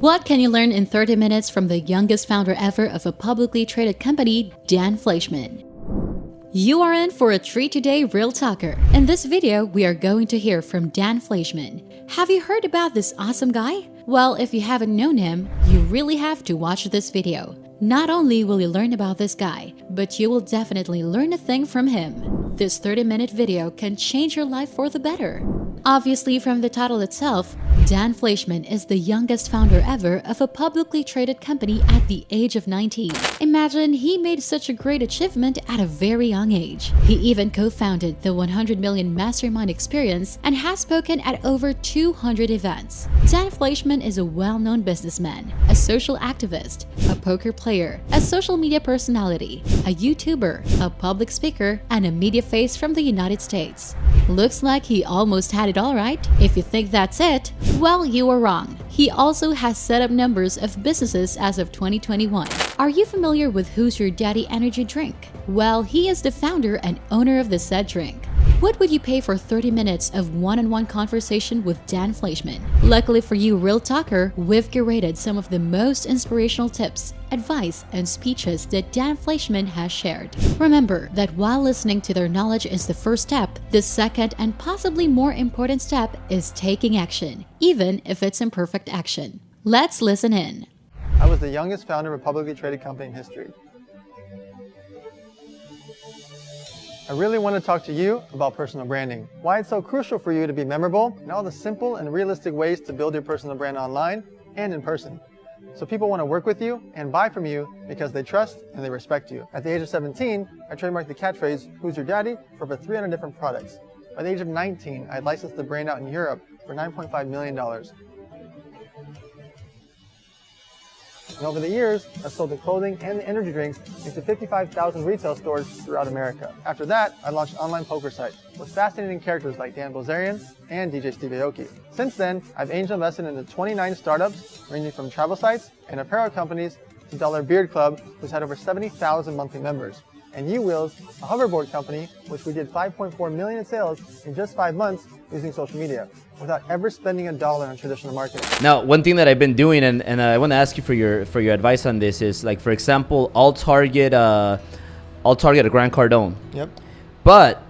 What can you learn in 30 minutes from the youngest founder ever of a publicly traded company, Dan Fleyshan? You are in for a treat today, Real Talker. In this video, we are going to hear from Dan Fleyshan. Have you heard about this awesome guy? Well, if you haven't known him, you really have to watch this video. Not only will you learn about this guy, but you will definitely learn a thing from him. This 30-minute video can change your life for the better. Obviously, from the title itself, Dan Fleyshan is the youngest founder ever of a publicly traded company at the age of 19. Imagine he made such a great achievement at a very young age. He even co-founded the 100 Million Mastermind Experience and has spoken at over 200 events. Dan Fleyshan is a well-known businessman, a social activist, a poker player, a social media personality, a YouTuber, a public speaker, and a media face from the United States. Looks like he almost had it all right. If you think that's it, well, you are wrong. He also has set up numbers of businesses as of 2021. Are you familiar with Who's Your Daddy energy drink? Well, he is the founder and owner of the said drink. What would you pay for 30 minutes of one-on-one conversation with Dan Fleyshan? Luckily for you, Real Talker, we've curated some of the most inspirational tips, advice, and speeches that Dan Fleyshan has shared. Remember that while listening to their knowledge is the first step, the second and possibly more important step is taking action, even if it's imperfect action. Let's listen in. I was the youngest founder of a publicly traded company in history. I really want to talk to you about personal branding, why it's so crucial for you to be memorable, and all the simple and realistic ways to build your personal brand online and in person. So people want to work with you and buy from you because they trust and they respect you. At the age of 17, I trademarked the catchphrase, "Who's your daddy?" for over 300 different products. By the age of 19, I licensed the brand out in Europe for $9.5 million. And over the years, I've sold the clothing and the energy drinks into 55,000 retail stores throughout America. After that, I launched an online poker site with fascinating characters like Dan Bilzerian and DJ Steve Aoki. Since then, I've angel invested into 29 startups ranging from travel sites and apparel companies to Dollar Beard Club, who's had over 70,000 monthly members, and U-Wheels, a hoverboard company, which we did 5.4 million in sales in just 5 months using social media, without ever spending $1 on traditional marketing. Now, one thing that I've been doing, and I want to ask you for your advice on this, is like, for example, I'll target a Grant Cardone. Yep. But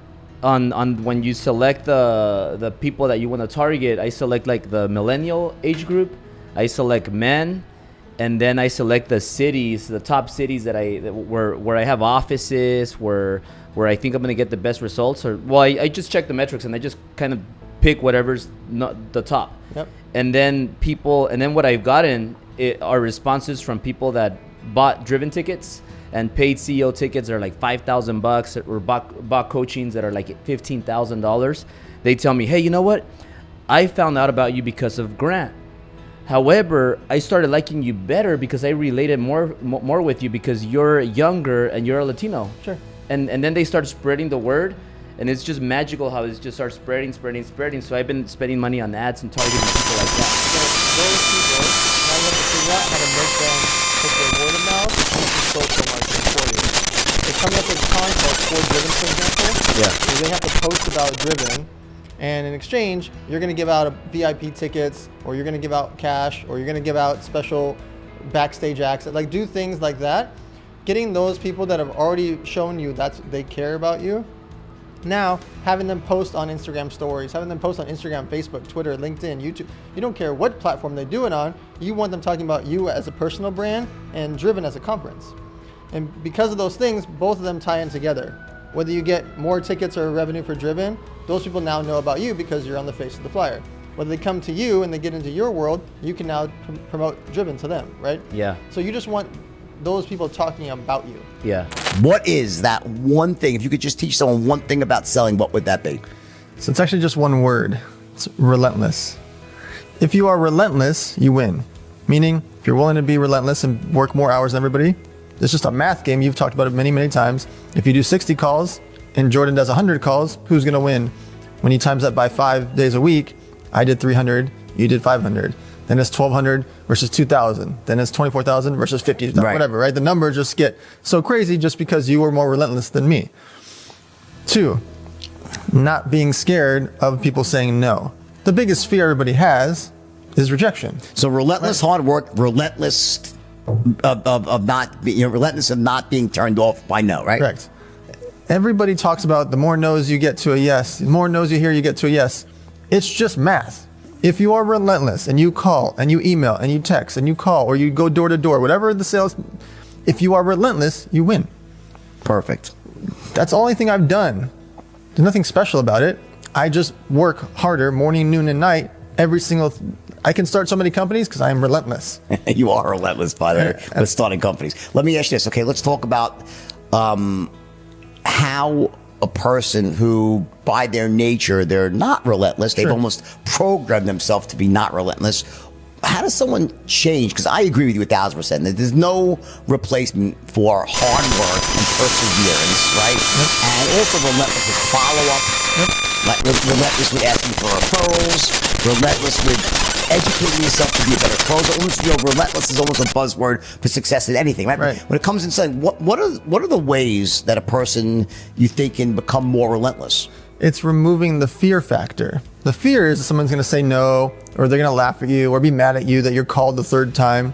on when you select the people that you want to target, I select like the millennial age group, I select men, and then I select the cities, the top cities where I have offices, where I think I'm gonna get the best results. Or I just check the metrics and I just kind of pick whatever's not the top. Yep. And then what I've gotten are responses from people that bought Driven tickets and paid CEO tickets that are like $5,000, or bought coachings that are like $15,000. They tell me, hey, you know what? I found out about you because of Grant. However, I started liking you better because I related more with you because you're younger and you're a Latino. Sure. And then they start spreading the word, and it's just magical how it just starts spreading. So I've been spending money on ads and targeting people like that. So those people, now you have to figure out how to make them take their word of mouth and social marketing for you. So coming up with content for Driven, for example, is they have to post about Driven, and in exchange, you're going to give out VIP tickets, or you're going to give out cash, or you're going to give out special backstage access. Like, do things like that. Getting those people that have already shown you that they care about you. Now, having them post on Instagram stories, having them post on Instagram, Facebook, Twitter, LinkedIn, YouTube. You don't care what platform they do it on. You want them talking about you as a personal brand and Driven as a conference. And because of those things, both of them tie in together. Whether you get more tickets or revenue for Driven, those people now know about you because you're on the face of the flyer. Whether they come to you and they get into your world, you can now promote Driven to them, right? Yeah. So you just want those people talking about you. Yeah. What is that one thing? If you could just teach someone one thing about selling, what would that be? So it's actually just one word. It's relentless. If you are relentless, you win. Meaning, if you're willing to be relentless and work more hours than everybody, it's just a math game. You've talked about it many, many times. If you do 60 calls and Jordan does 100 calls, who's going to win? When you times that by 5 days a week, I did 300, you did 500. Then it's 1,200 versus 2,000. Then it's 24,000 versus 50,000, right. Whatever, right? The numbers just get so crazy just because you were more relentless than me. 2, not being scared of people saying no. The biggest fear everybody has is rejection. So relentless hard work, relentless of not being turned off by no, right? Correct. Everybody talks about the more no's you get to a yes, the more no's you hear you get to a yes. It's just math. If you are relentless and you call and you email and you text and you call or you go door to door, whatever the sales, if you are relentless, you win. Perfect. That's the only thing I've done. There's nothing special about it. I just work harder morning, noon, and night I can start so many companies because I am relentless. You are relentless, by the way, with starting companies. Let me ask you this. Okay, let's talk about how a person who, by their nature, they're not relentless. They've almost programmed themselves to be not relentless. How does someone change? Because I agree with you 1,000%. That there's no replacement for hard work and perseverance, right? And also relentless with follow-up. Relentless with asking for referrals. Relentless with educating yourself to be a better closer. Almost, relentless is almost a buzzword for success in anything, right? When it comes to saying, what are the ways that a person you think can become more relentless? It's removing the fear factor. The fear is that someone's going to say no, or they're going to laugh at you, or be mad at you that you're called the third time.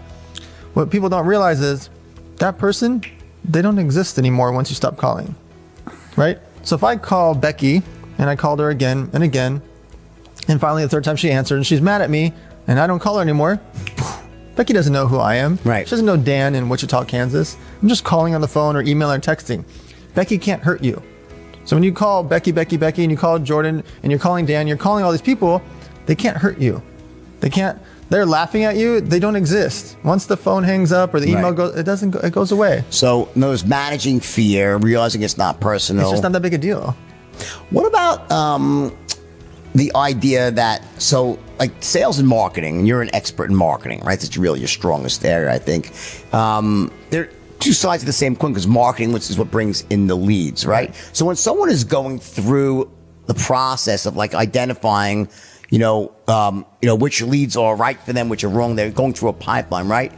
What people don't realize is that person, they don't exist anymore once you stop calling, right? So if I call Becky, and I called her again and again, and finally the third time she answered, and she's mad at me, and I don't call her anymore, Becky doesn't know who I am. Right. She doesn't know Dan in Wichita, Kansas. I'm just calling on the phone or emailing or texting. Becky can't hurt you. So when you call Becky, and you call Jordan, and you're calling Dan, you're calling all these people, they can't hurt you. They're laughing at you, they don't exist. Once the phone hangs up or the email goes, it goes away. So those managing fear, realizing it's not personal. It's just not that big a deal. What about the idea that, so like sales and marketing, and you're an expert in marketing, right? That's really your strongest area, I think. They're two sides of the same coin, because marketing, which is what brings in the leads, right? So when someone is going through the process of like identifying, which leads are right for them, which are wrong, they're going through a pipeline, right?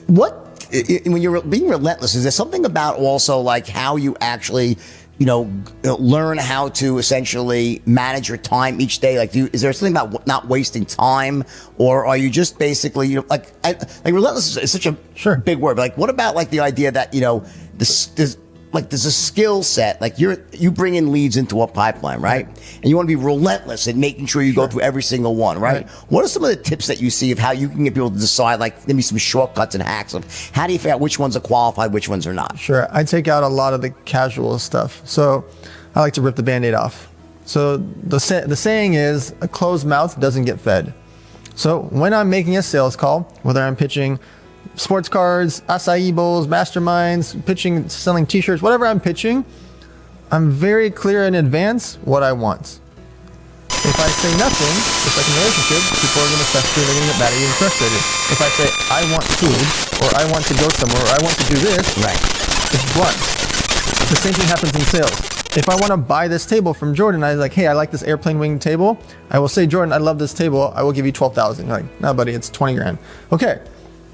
When you're being relentless, is there something about also like how you actually learn how to essentially manage your time each day? Like, is there something about not wasting time, or are you just basically, like relentless is such a big word, but like, what about like the idea that, there's a skill set, like you bring in leads into a pipeline, right? And you want to be relentless in making sure you go through every single one, right? What are some of the tips that you see of how you can get people to decide, like maybe some shortcuts and hacks of how do you figure out which ones are qualified, which ones are not? Sure. I take out a lot of the casual stuff. So I like to rip the Band-Aid off. So the saying is, a closed mouth doesn't get fed. So when I'm making a sales call, whether I'm pitching sports cards, acai bowls, masterminds, pitching, selling t-shirts, whatever I'm pitching, I'm very clear in advance what I want. If I say nothing, just like in a relationship, people are going to fester, they're going to get mad at you and frustrated. If I say, I want food, or I want to go somewhere, or I want to do this, it's blunt. The same thing happens in sales. If I want to buy this table from Jordan, I'm like, hey, I like this airplane wing table. I will say, Jordan, I love this table. I will give you $12,000. You're like, no, buddy, it's 20 grand. Okay.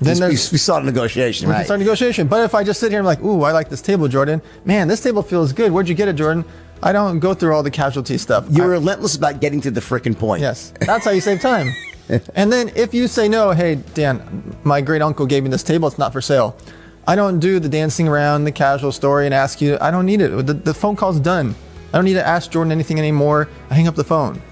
Then we start a negotiation, right? We start a negotiation. But if I just sit here and I'm like, ooh, I like this table, Jordan. Man, this table feels good. Where'd you get it, Jordan? I don't go through all the casualty stuff. You're relentless about getting to the frickin' point. Yes. That's how you save time. And then if you say no, hey, Dan, my great uncle gave me this table. It's not for sale. I don't do the dancing around, the casual story and ask you. I don't need it. The phone call's done. I don't need to ask Jordan anything anymore. I hang up the phone.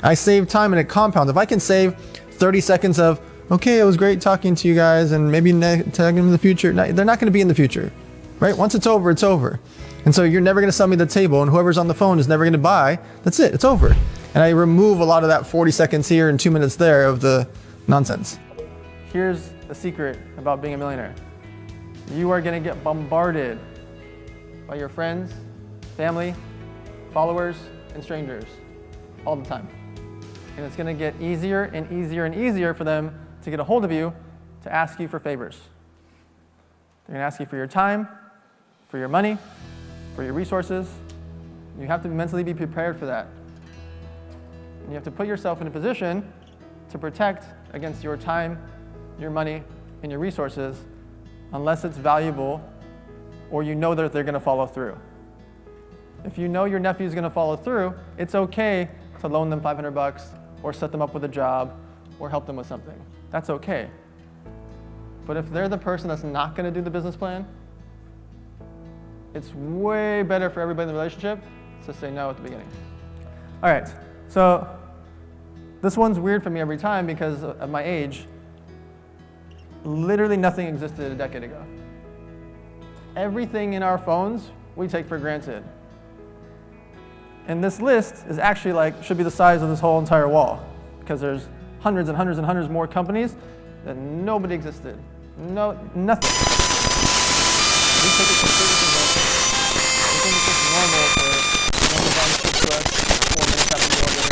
I save time and it compounds. If I can save 30 seconds of, okay, it was great talking to you guys, and maybe tag them in the future. No, they're not going to be in the future, right? Once it's over, it's over. And so you're never going to sell me the table, and whoever's on the phone is never going to buy. That's it. It's over. And I remove a lot of that 40 seconds here and 2 minutes there of the nonsense. Here's the secret about being a millionaire. You are going to get bombarded by your friends, family, followers, and strangers all the time. And it's going to get easier and easier and easier for them to get a hold of you, to ask you for favors. They're going to ask you for your time, for your money, for your resources. You have to mentally be prepared for that. And you have to put yourself in a position to protect against your time, your money, and your resources, unless it's valuable or you know that they're going to follow through. If you know your nephew's going to follow through, it's okay to loan them $500 or set them up with a job or help them with something. That's okay. But if they're the person that's not going to do the business plan, it's way better for everybody in the relationship to say no at the beginning. All right, so this one's weird for me every time because of my age. Literally nothing existed a decade ago. Everything in our phones we take for granted. And this list is actually should be the size of this whole entire wall because there's hundreds and hundreds and hundreds more companies that nobody existed. No, nothing. We take it completely for granted. We think it's just normal for Amazon to ship to us 4 minutes after the order.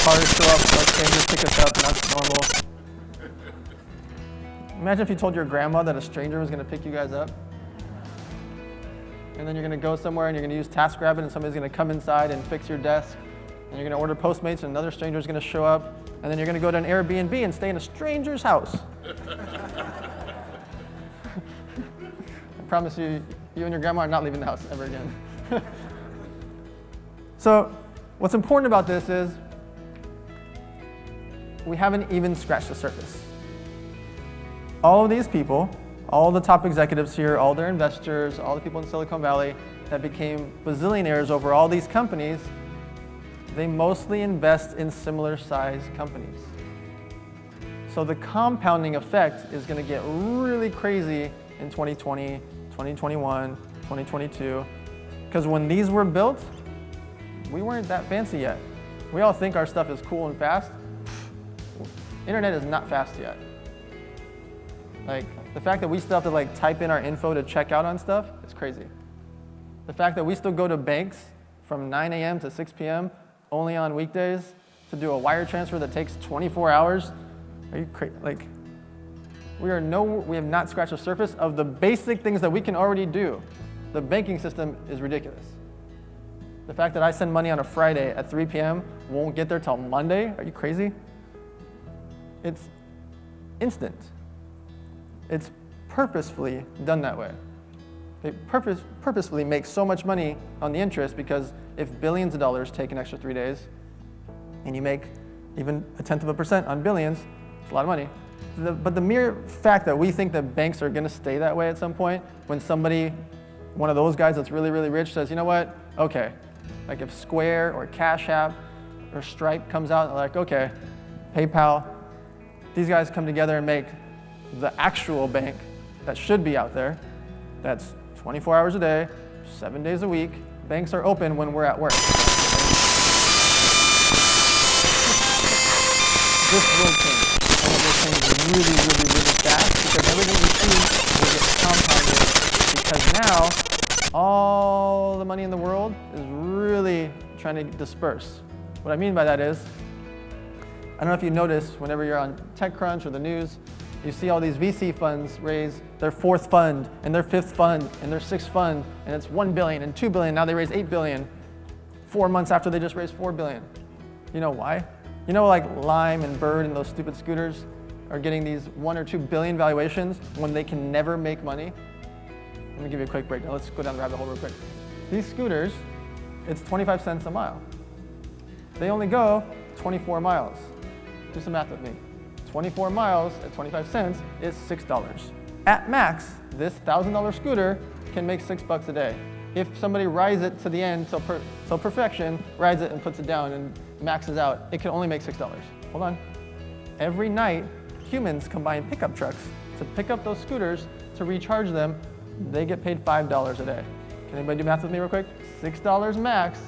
Cars show up, strangers pick us up, and that's normal. Imagine if you told your grandma that a stranger was going to pick you guys up. And then you're going to go somewhere and you're going to use TaskRabbit and somebody's going to come inside and fix your desk. And you're going to order Postmates and another stranger is going to show up. And then you're going to go to an Airbnb and stay in a stranger's house. I promise you, you and your grandma are not leaving the house ever again. So what's important about this is we haven't even scratched the surface. All of these people, all the top executives here, all their investors, all the people in Silicon Valley that became bazillionaires over all these companies, they mostly invest in similar sized companies. So the compounding effect is going to get really crazy in 2020, 2021, 2022, because when these were built, we weren't that fancy yet. We all think our stuff is cool and fast. Internet is not fast yet. The fact that we still have to type in our info to check out on stuff, it's crazy. The fact that we still go to banks from 9 a.m. to 6 p.m. only on weekdays to do a wire transfer that takes 24 hours, are you crazy? We have not scratched the surface of the basic things that we can already do. The banking system is ridiculous. The fact that I send money on a Friday at 3 p.m. won't get there till Monday, are you crazy? It's instant. It's purposefully done that way. They purposefully make so much money on the interest because if billions of dollars take an extra 3 days and you make even 0.1% on billions, it's a lot of money. But the mere fact that we think that banks are going to stay that way at some point, when somebody, one of those guys that's really, really rich says, you know what, okay, if Square or Cash App or Stripe comes out and okay, PayPal, these guys come together and make the actual bank that should be out there, that's 24 hours a day, 7 days a week. Banks are open when we're at work. This will change. And it will change really, really, really fast because everything we see will get compounded because now all the money in the world is really trying to disperse. What I mean by that is, I don't know if you notice whenever you're on TechCrunch or the news, you see all these VC funds raise their 4th fund and their 5th fund and their 6th fund, and it's 1 billion and 2 billion. Now they raise 8 billion 4 months after they just raised 4 billion. You know why? You know, Lime and Bird and those stupid scooters are getting these 1 or 2 billion valuations when they can never make money? Let me give you a quick breakdown. Let's go down the rabbit hole real quick. These scooters, it's 25 cents a mile. They only go 24 miles. Do some math with me. 24 miles at 25 cents is $6. At max, this $1,000 scooter can make $6 a day. If somebody rides it to the end till perfection, rides it and puts it down and maxes out, it can only make $6. Hold on. Every night, humans come by in pickup trucks to pick up those scooters to recharge them. They get paid $5 a day. Can anybody do math with me real quick? $6 max.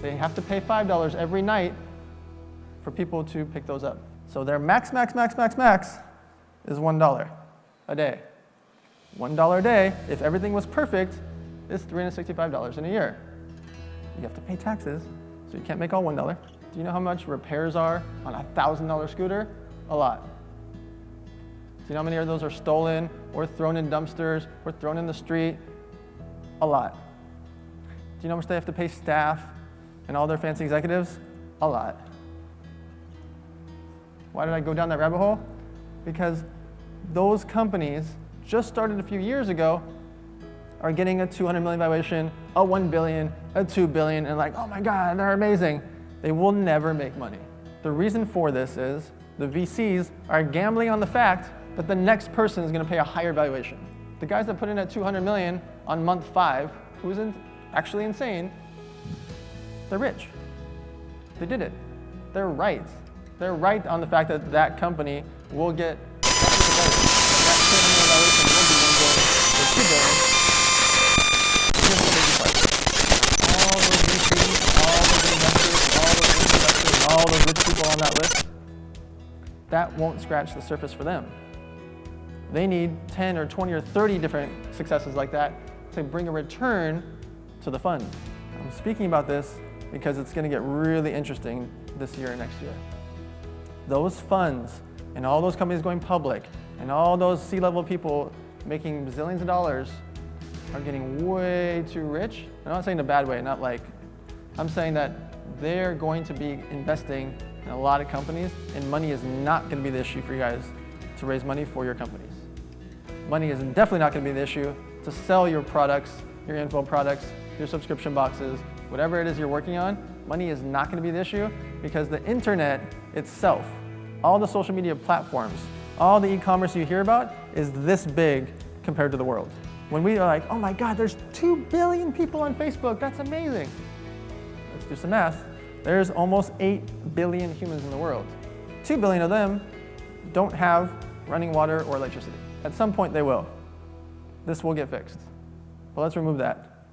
They have to pay $5 every night for people to pick those up. So their max is $1 a day. $1 a day, if everything was perfect, is $365 in a year. You have to pay taxes, so you can't make all $1. Do you know how much repairs are on a $1,000 scooter? A lot. Do you know how many of those are stolen or thrown in dumpsters or thrown in the street? A lot. Do you know how much they have to pay staff and all their fancy executives? A lot. Why did I go down that rabbit hole? Because those companies just started a few years ago are getting a 200 million valuation, a 1 billion, a 2 billion, and oh my God, they're amazing. They will never make money. The reason for this is the VCs are gambling on the fact that the next person is going to pay a higher valuation. The guys that put in at 200 million on month 5, who's actually insane, they're rich. They did it. They're right. They're right on the fact that that company will get all those rich people on that list, that won't scratch the surface for them. They need 10 or 20 or 30 different successes like that to bring a return to the fund. I'm speaking about this because it's going to get really interesting this year and next year. Those funds and all those companies going public and all those C-level people making bazillions of dollars are getting way too rich. I'm not saying in a bad way, not like, I'm saying that they're going to be investing in a lot of companies, and money is not going to be the issue for you guys to raise money for your companies. Money is definitely not going to be the issue to sell your products, your info products, your subscription boxes, whatever it is you're working on. Money is not going to be the issue because the internet itself, all the social media platforms, all the e-commerce you hear about is this big compared to the world. When we are like, oh my God, there's 2 billion people on Facebook, that's amazing. Let's do some math. There's almost 8 billion humans in the world. 2 billion of them don't have running water or electricity. At some point they will. This will get fixed. But let's remove that.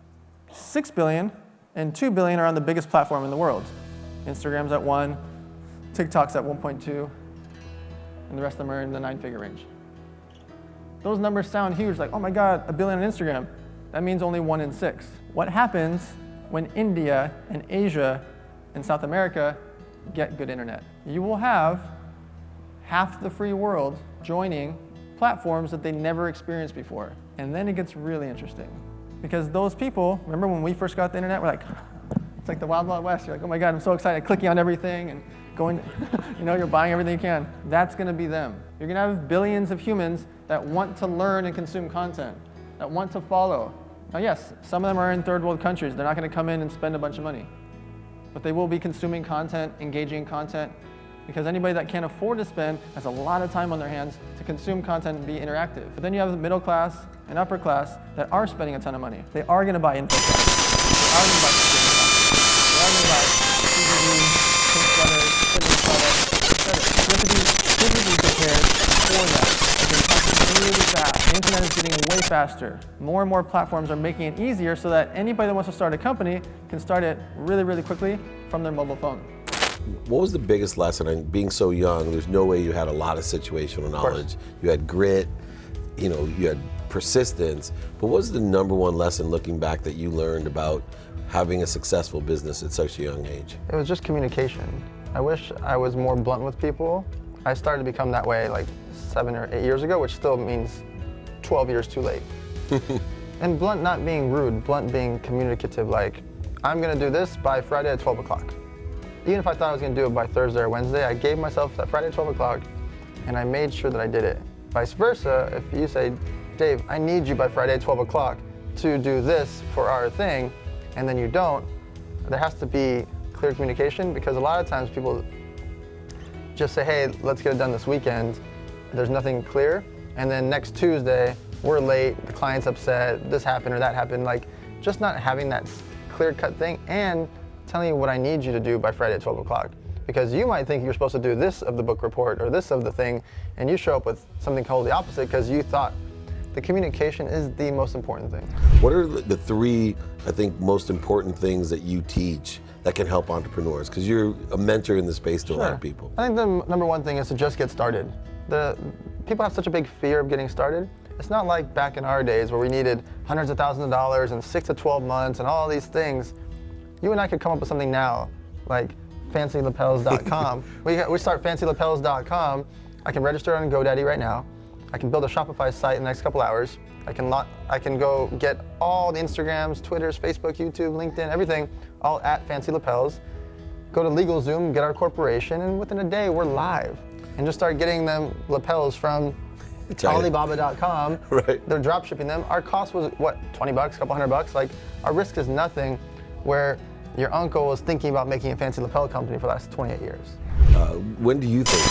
6 billion and 2 billion are on the biggest platform in the world. Instagram's at 1, TikTok's at 1.2, and the rest of them are in the 9-figure range. Those numbers sound huge, like, oh my God, 1 billion on Instagram. That means only 1 in 6. What happens when India and Asia and South America get good internet? You will have half the free world joining platforms that they never experienced before. And then it gets really interesting. Because those people, remember when we first got the internet, we're like, it's like the Wild Wild West. You're like, oh my God, I'm so excited, clicking on everything and going, you're buying everything you can. That's gonna be them. You're gonna have billions of humans that want to learn and consume content, that want to follow. Now yes, some of them are in third world countries. They're not gonna come in and spend a bunch of money. But they will be consuming content, engaging in content, because anybody that can't afford to spend has a lot of time on their hands to consume content and be interactive. But then you have the middle class and upper class that are spending a ton of money. They are gonna buy info. They are gonna buy they are gonna buy CBD, pink sweaters, fitness products, etc. You have to be physically prepared for that. It's really fast. The internet is getting way faster. More and more platforms are making it easier so that anybody that wants to start a company can start it really, really quickly from their mobile phone. What was the biggest lesson? And being so young, there's no way you had a lot of situational knowledge. You had grit, you had persistence. But what was the number one lesson looking back that you learned about having a successful business at such a young age? It was just communication. I wish I was more blunt with people. I started to become that way like 7 or 8 years ago, which still means 12 years too late. And blunt not being rude, blunt being communicative, like, I'm gonna do this by Friday at 12 o'clock. Even if I thought I was gonna do it by Thursday or Wednesday, I gave myself that Friday at 12 o'clock and I made sure that I did it. Vice versa, if you say, Dave, I need you by Friday at 12 o'clock to do this for our thing, and then you don't, there has to be clear communication, because a lot of times people just say, hey, let's get it done this weekend. There's nothing clear. And then next Tuesday, we're late, the client's upset, this happened or that happened. Like, just not having that clear-cut thing and telling you what I need you to do by Friday at 12 o'clock. Because you might think you're supposed to do this of the book report or this of the thing, and you show up with something called the opposite because you thought the communication is the most important thing. What are the 3, I think, most important things that you teach that can help entrepreneurs? Because you're a mentor in the space to a lot of people. I think the number one thing is to just get started. People have such a big fear of getting started. It's not like back in our days where we needed hundreds of thousands of dollars and 6 to 12 months and all these things. You and I could come up with something now, like fancylapels.com. we start fancylapels.com. I can register on GoDaddy right now. I can build a Shopify site in the next couple hours. I can go get all the Instagrams, Twitters, Facebook, YouTube, LinkedIn, everything, all at Fancy Lapels. Go to LegalZoom, get our corporation, and within a day we're live. And just start getting them lapels from Alibaba.com. Right. They're drop shipping them. Our cost was what, $20, a couple $100? Like, our risk is nothing, where your uncle was thinking about making a fancy lapel company for the last 28 years. When do you think? So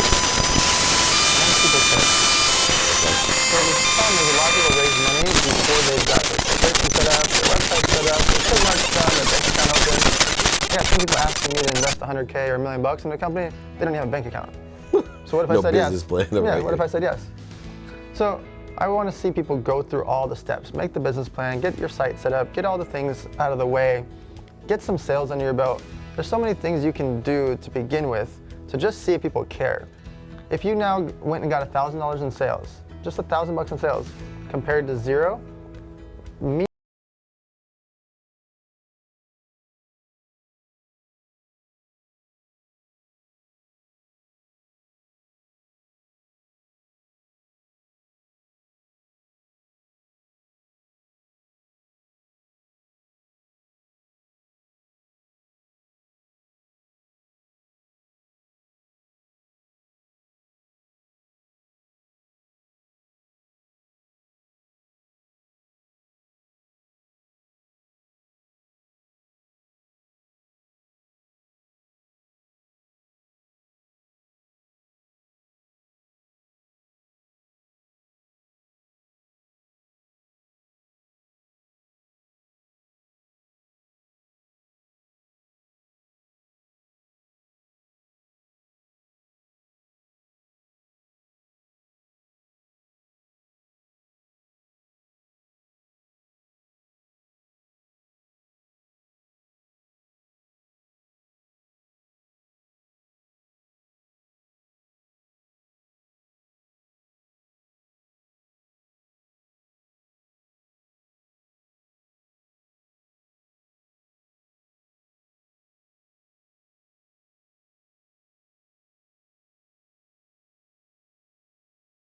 the problem is a lot of people raise money before they've got their corporation set up, their website set up, their trademark's done, their bank account open. Yeah, some people asking me to invest $100K or $1 million in a company, they don't even have a bank account. So what if I said yes? No business plan. Yeah, what if I said yes? So I want to see people go through all the steps, make the business plan, get your site set up, get all the things out of the way, get some sales under your belt. There's so many things you can do to begin with to just see if people care. If you now went and got $1,000 in sales, just $1,000 in sales, compared to zero,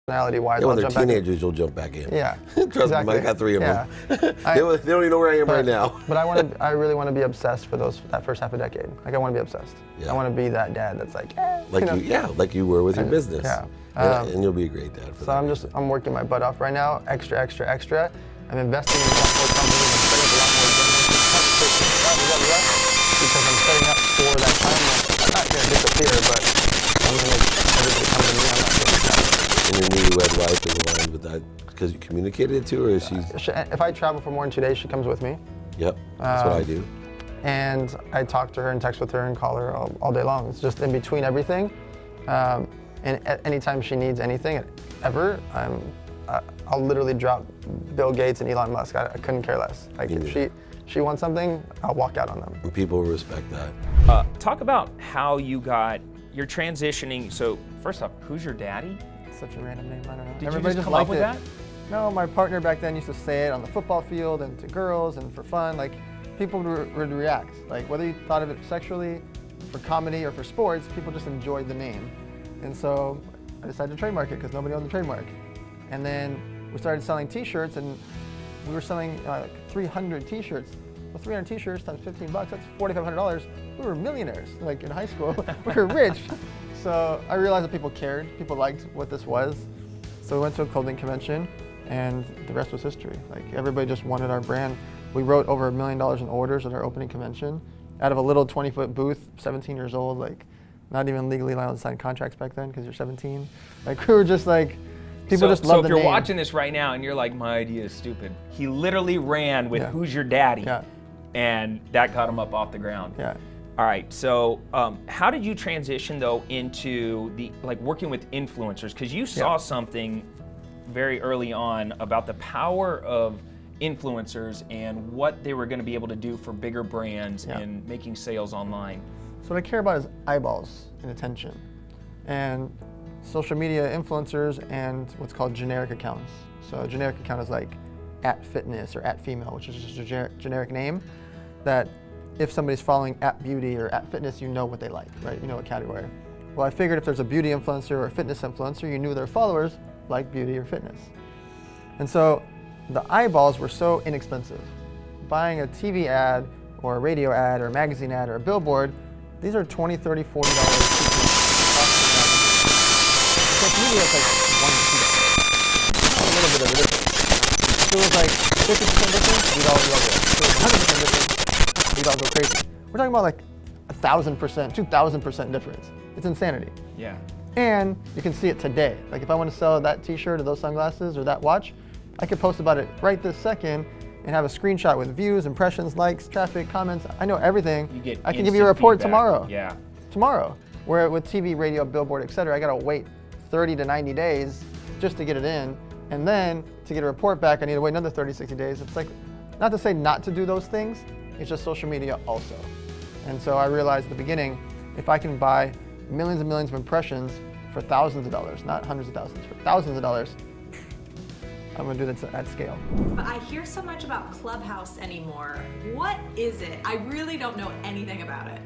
personality-wise, Yeah, when I'll they're jump back in. teenagers, you'll jump back in. Yeah, Trust exactly. me, I got 3 of them. Yeah. They don't even know where I am right now. But I really want to be obsessed for that first half a decade. Like I want to be obsessed. Yeah. I want to be that dad that's like, Like you were with your business. Yeah. And you'll be a great dad for that. So I'm working my butt off right now, extra. I'm investing in multiple companies. Because I'm setting up for that time. I'm not going to disappear, but I'm going to make everybody come to me on that first step. And your newlywed wife is aligned with that because you communicated it to her, or she's? If I travel for more than 2 days, she comes with me. Yep, that's what I do. And I talk to her and text with her and call her all day long. It's just in between everything. And anytime she needs anything ever, I'll literally drop Bill Gates and Elon Musk. I couldn't care less. Like if she wants something, I'll walk out on them. And people respect that. Talk about how you're transitioning. So first off, who's your daddy? Such a random name, I don't know. Did Everybody you just come liked up with it. that? No, my partner back then used to say it on the football field and to girls and for fun. Like people would react. Like whether you thought of it sexually, for comedy, or for sports, people just enjoyed the name. And so I decided to trademark it because nobody owned the trademark. And then we started selling T-shirts, and we were selling like 300 T-shirts. Well, 300 T-shirts times $15, that's $4,500. We were millionaires, like in high school. We were rich. So I realized that people cared. People liked what this was. So we went to a clothing convention, and the rest was history. Like everybody just wanted our brand. We wrote over $1 million in orders at our opening convention out of a little 20-foot booth, 17 years old, like not even legally allowed to sign contracts back then because you're 17. Like we were just like, people just loved the name. So if you're watching this right now and you're like, my idea is stupid, he literally ran with Who's Your Daddy? Yeah. And that got him up off the ground. Yeah. All right, so how did you transition though into working with influencers? Because you saw something very early on about the power of influencers and what they were going to be able to do for bigger brands and making sales online. So what I care about is eyeballs and attention, and social media influencers and what's called generic accounts. So a generic account is like @fitness or @female, which is just a generic name that if somebody's following @beauty or @fitness, you know what they like, right? You know what category. Well, I figured if there's a beauty influencer or a fitness influencer, you knew their followers like beauty or fitness. And so the eyeballs were so inexpensive. Buying a TV ad or a radio ad or a magazine ad or a billboard, these are $20, $30, $40. Social media is like $1 to $2. A little bit of a difference. If it was like 50% difference, we'd all love it. If it was 100% difference, we'd all go crazy. We're talking about like 1,000%, 2,000% difference. It's insanity. Yeah. And you can see it today. Like if I want to sell that t-shirt or those sunglasses or that watch, I could post about it right this second and have a screenshot with views, impressions, likes, traffic, comments. I know everything. You get I can give you a report feedback. tomorrow. Yeah. Tomorrow. Where with TV, radio, billboard, etc., I gotta wait 30 to 90 days just to get it in. And then to get a report back, I need to wait another 30, 60 days. It's like, not to say not to do those things, it's just social media also. And so I realized at the beginning, if I can buy millions and millions of impressions for thousands of dollars, not hundreds of thousands, for thousands of dollars, I'm gonna do this at scale. But I hear so much about Clubhouse anymore. What is it? I really don't know anything about it.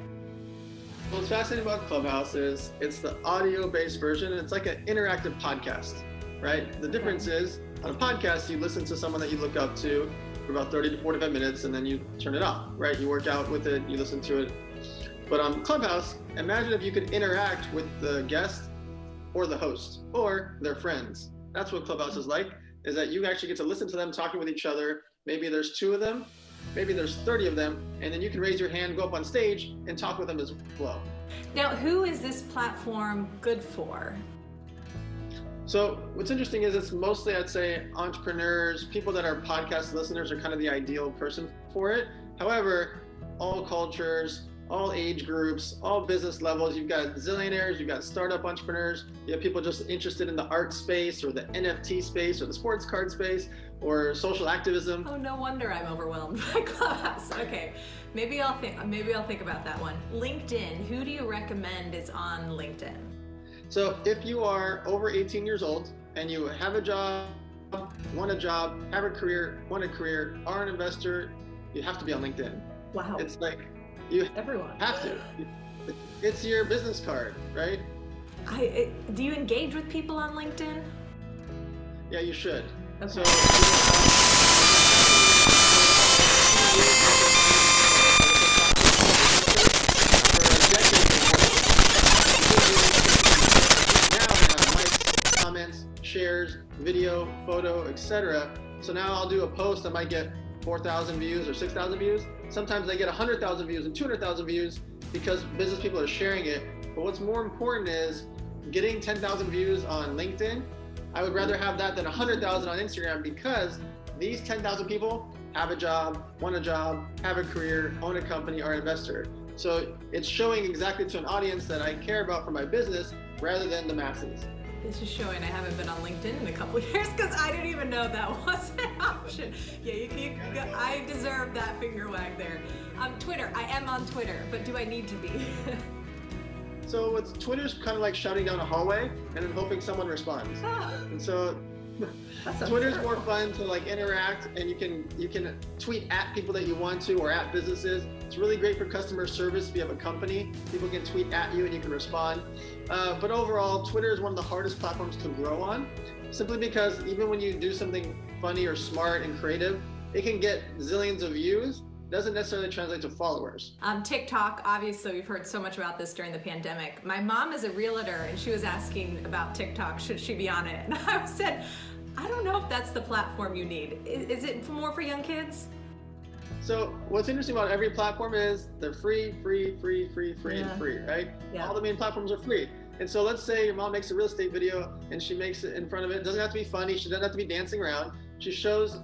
What's fascinating about Clubhouse is it's the audio-based version, and it's like an interactive podcast, right? The difference is, on a podcast, you listen to someone that you look up to for about 30 to 45 minutes, and then you turn it off, right? You work out with it, you listen to it. But on Clubhouse, imagine if you could interact with the guest or the host or their friends. That's what Clubhouse is like, is that you actually get to listen to them talking with each other. Maybe there's 2 of them, maybe there's 30 of them, and then you can raise your hand, go up on stage, and talk with them as well. Now, who is this platform good for? So what's interesting is it's mostly, I'd say, entrepreneurs, people that are podcast listeners are kind of the ideal person for it. However, all cultures, all age groups, all business levels. You've got zillionaires, you've got startup entrepreneurs, you have people just interested in the art space or the NFT space or the sports card space or social activism. Oh, no wonder I'm overwhelmed by Clubhouse. Okay, maybe I'll think about that one. LinkedIn, who do you recommend is on LinkedIn? So if you are over 18 years old and you have a job, want a job, have a career, want a career, are an investor, you have to be on LinkedIn. Wow. It's like, you Everyone. have to. It's your business card, right? Do you engage with people on LinkedIn? Yeah, you should. Okay. So, comments, shares, video, photo, etc. So now I'll do a post that might get 4,000 views or 6,000 views. Sometimes they get 100,000 views and 200,000 views because business people are sharing it. But what's more important is getting 10,000 views on LinkedIn. I would rather have that than 100,000 on Instagram because these 10,000 people have a job, want a job, have a career, own a company, are an investor. So it's showing exactly to an audience that I care about for my business rather than the masses. This is showing I haven't been on LinkedIn in a couple of years because I didn't even know that was an option. Yeah, I deserve that finger wag there. Twitter, I am on Twitter, but do I need to be? So Twitter's kind of like shouting down a hallway and then hoping someone responds. And so Twitter's more fun to like interact, and you can tweet at people that you want to or at businesses. It's really great for customer service. If you have a company, people can tweet at you and you can respond. But overall, Twitter is one of the hardest platforms to grow on, simply because even when you do something funny or smart and creative, it can get zillions of views. Doesn't necessarily translate to followers. TikTok, obviously we've heard so much about this during the pandemic. My mom is a realtor and she was asking about TikTok, should she be on it? And I said, I don't know if that's the platform you need. Is it more for young kids? So what's interesting about every platform is they're free, and free, right? Yeah. All the main platforms are free. And so let's say your mom makes a real estate video and she makes it in front of it. It doesn't have to be funny. She doesn't have to be dancing around. She shows,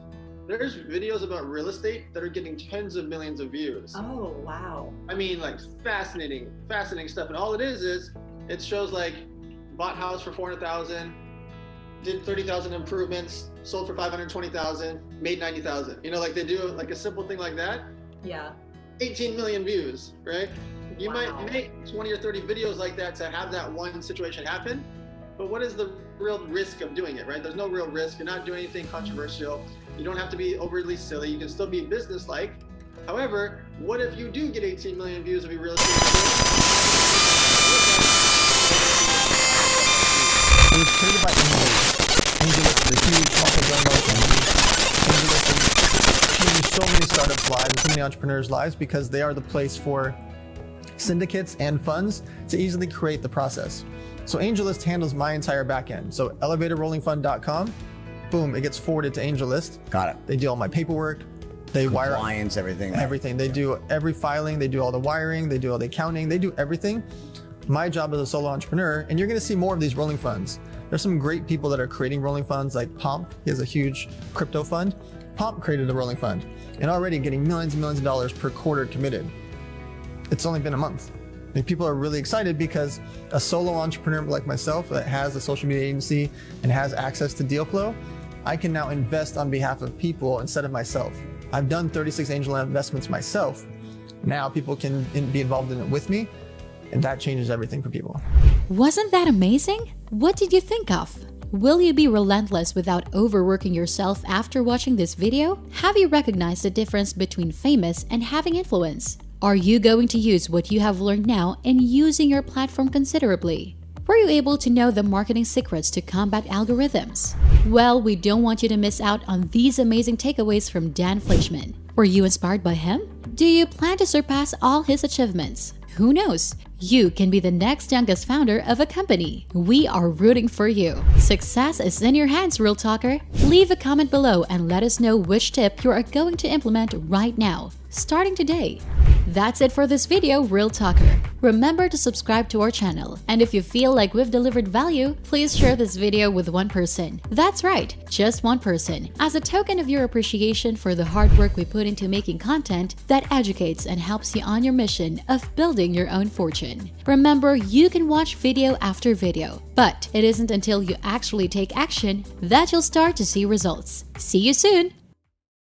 there's videos about real estate that are getting tens of millions of views. Oh, wow. I mean, like fascinating stuff. And all it is it shows like bought house for 400,000, did 30,000 improvements, sold for 520,000, made 90,000. You know, like they do like a simple thing like that. Yeah. 18 million views, right? You Wow. might make 20 or 30 videos like that to have that one situation happen. But what is the real risk of doing it, right? There's no real risk. You're not doing anything controversial. You don't have to be overly silly. You can still be business-like. However, what if you do get 18 million views of your real estate video? It was created by AngelList, the huge multi-billion-dollar company. AngelList has changed so many startups' lives and so many entrepreneurs' lives because they are the place for syndicates and funds to easily create the process. So AngelList handles my entire backend. So elevatorrollingfund.com, boom, it gets forwarded to AngelList. Got it. They do all my paperwork. They wire Compliance, everything. everything. They do every filing. They do all the wiring. They do all the accounting. They do everything. my job as a solo entrepreneur, and you're going to see more of these rolling funds. There's some great people that are creating rolling funds, like Pomp. He has a huge crypto fund. Pomp created a rolling fund and already getting millions and millions of dollars per quarter committed. It's only been a month. And people are really excited because a solo entrepreneur like myself that has a social media agency and has access to deal flow, I can now invest on behalf of people instead of myself. I've done 36 angel investments myself. Now people can be involved in it with me, and that changes everything for people. Wasn't that amazing? What did you think of? Will you be relentless without overworking yourself after watching this video? Have you recognized the difference between famous and having influence? Are you going to use what you have learned now in using your platform considerably? Were you able to know the marketing secrets to combat algorithms? Well, we don't want you to miss out on these amazing takeaways from Dan Fleyshan. Were you inspired by him? Do you plan to surpass all his achievements? Who knows? You can be the next youngest founder of a company. We are rooting for you. Success is in your hands, Real Talker. Leave a comment below and let us know which tip you are going to implement right now, starting today. That's it for this video, Real Talker. Remember to subscribe to our channel. And if you feel like we've delivered value, please share this video with one person. That's right, just one person, as a token of your appreciation for the hard work we put into making content that educates and helps you on your mission of building your own fortune. Remember, you can watch video after video, but it isn't until you actually take action that you'll start to see results. See you soon!